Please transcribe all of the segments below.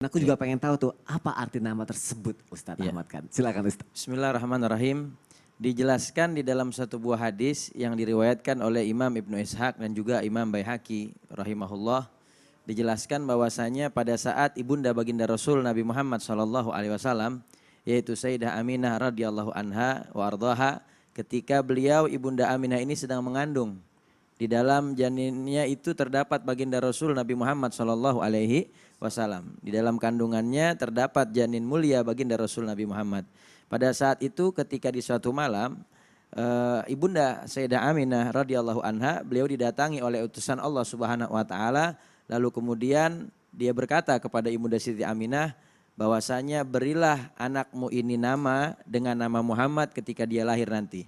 Aku juga pengen tahu tuh apa arti nama tersebut Ustadz Ahmad Khan. Silakan Ustadz. Bismillahirrahmanirrahim. Dijelaskan di dalam satu buah hadis yang diriwayatkan oleh Imam Ibnu Ishaq dan juga Imam Baihaqi rahimahullah. Dijelaskan bahwasanya pada saat ibunda baginda Rasul Nabi Muhammad SAW, yaitu Sayyidah Aminah radhiyallahu anha wa ardhaha, ketika beliau ibunda Aminah ini sedang mengandung. Di dalam janinnya itu terdapat baginda Rasul Nabi Muhammad SAW. Di dalam kandungannya terdapat janin mulia baginda Rasul Nabi Muhammad. Pada saat itu ketika di suatu malam, ibunda Sayyidah Aminah radhiyallahu anha, beliau didatangi oleh utusan Allah Subhanahu wa taala, lalu kemudian dia berkata kepada ibunda Siti Aminah bahwasanya berilah anakmu ini nama dengan nama Muhammad ketika dia lahir nanti.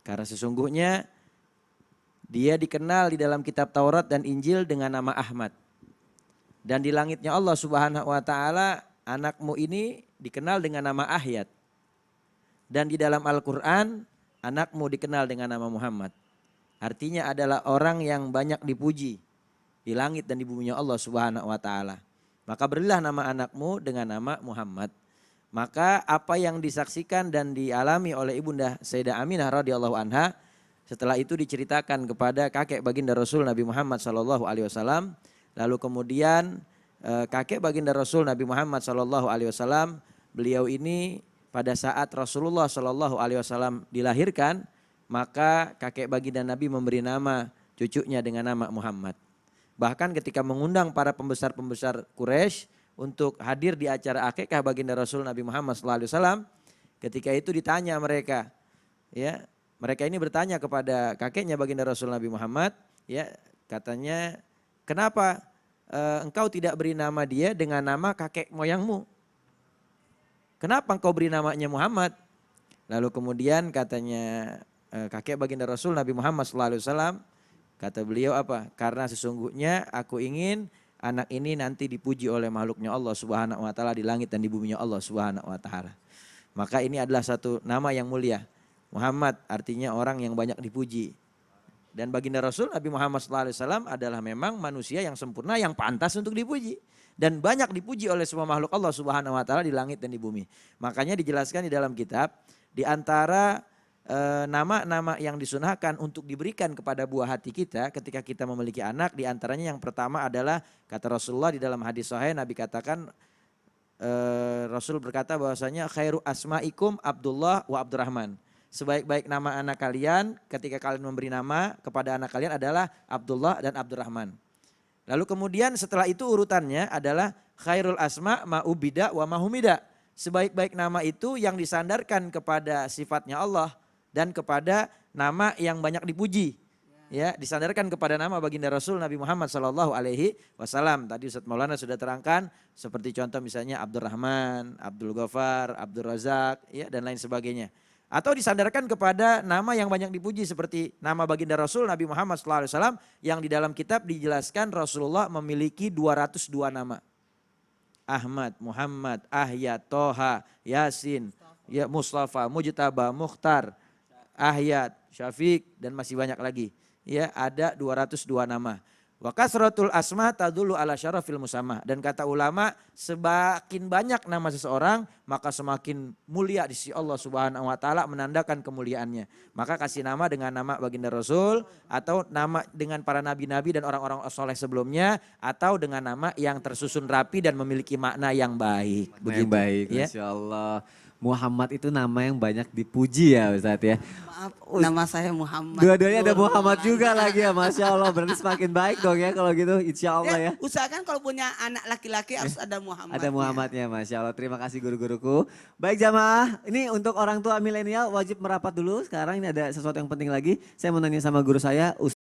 Karena sesungguhnya dia dikenal di dalam kitab Taurat dan Injil dengan nama Ahmad. Dan di langitnya Allah Subhanahu wa taala anakmu ini dikenal dengan nama Ahyad. Dan di dalam Al-Qur'an anakmu dikenal dengan nama Muhammad. Artinya adalah orang yang banyak dipuji di langit dan di buminya Allah Subhanahu wa taala. Maka berilah nama anakmu dengan nama Muhammad. Maka apa yang disaksikan dan dialami oleh ibunda Sayyidah Aminah radhiyallahu anha, setelah itu diceritakan kepada kakek baginda Rasul Nabi Muhammad SAW. Lalu kemudian kakek baginda Rasul Nabi Muhammad SAW, beliau ini pada saat Rasulullah SAW dilahirkan, maka kakek baginda Nabi memberi nama cucunya dengan nama Muhammad. Bahkan ketika mengundang para pembesar-pembesar Quraisy untuk hadir di acara akikah baginda Rasul Nabi Muhammad SAW, ketika itu ditanya mereka, ya, mereka ini bertanya kepada kakeknya baginda Rasul Nabi Muhammad, ya, katanya, kenapa engkau tidak beri nama dia dengan nama kakek moyangmu? Kenapa engkau beri namanya Muhammad? Lalu kemudian katanya kakek baginda Rasul Nabi Muhammad SAW, kata beliau apa? Karena sesungguhnya aku ingin anak ini nanti dipuji oleh makhluknya Allah Subhanahu wa taala di langit dan di buminya Allah Subhanahu wa taala. Maka ini adalah satu nama yang mulia. Muhammad artinya orang yang banyak dipuji. Dan baginda Rasul Nabi Muhammad SAW adalah memang manusia yang sempurna, yang pantas untuk dipuji. Dan banyak dipuji oleh semua makhluk Allah Subhanahu wa taala di langit dan di bumi. Makanya dijelaskan di dalam kitab, di antara nama-nama yang disunahkan untuk diberikan kepada buah hati kita ketika kita memiliki anak, di antaranya yang pertama adalah kata Rasulullah di dalam hadis sahih, Nabi katakan, Rasul berkata bahwasanya khairu asma'ikum Abdullah wa Abdurrahman. Sebaik-baik nama anak kalian ketika kalian memberi nama kepada anak kalian adalah Abdullah dan Abdurrahman. Lalu kemudian setelah itu urutannya adalah khairul asma ma'ubida wa mahumida. Sebaik-baik nama itu yang disandarkan kepada sifatnya Allah dan kepada nama yang banyak dipuji. Ya, disandarkan kepada nama baginda Rasul Nabi Muhammad SAW. Tadi Ustaz Maulana sudah terangkan seperti contoh misalnya Abdurrahman, Abdul Ghafar, Abdul Razak, ya, dan lain sebagainya. Atau disandarkan kepada nama yang banyak dipuji seperti nama baginda Rasul Nabi Muhammad SAW yang di dalam kitab dijelaskan Rasulullah memiliki 202 nama. Ahmad, Muhammad, Ahyad, Toha, Yasin, ya, Mustafa, Mujtaba, Mukhtar, Ahyad, Syafiq, dan masih banyak lagi. Ya, ada 202 nama. Wa kasratul asma tadullu ala syarafil musamma. Dan kata ulama, semakin banyak nama seseorang, maka semakin mulia di sisi Allah Subhanahu wa taala, menandakan kemuliaannya. Maka kasih nama dengan nama baginda Rasul, atau nama dengan para nabi-nabi dan orang-orang soleh sebelumnya, atau dengan nama yang tersusun rapi dan memiliki makna yang baik. Begitu, yang baik, ya? Masya Allah. Muhammad itu nama yang banyak dipuji ya Ustadz ya. Maaf, nama saya Muhammad. Dua-duanya ada Muhammad juga lagi ya, Masya Allah. Berarti semakin baik dong ya kalau gitu, insya Allah ya. Usahakan kalau punya anak laki-laki harus ada Muhammad. Ada Muhammadnya, Masya Allah. Terima kasih guru-guruku. Baik jamaah, ini untuk orang tua milenial wajib merapat dulu. Sekarang ini ada sesuatu yang penting lagi. Saya mau nanya sama guru saya.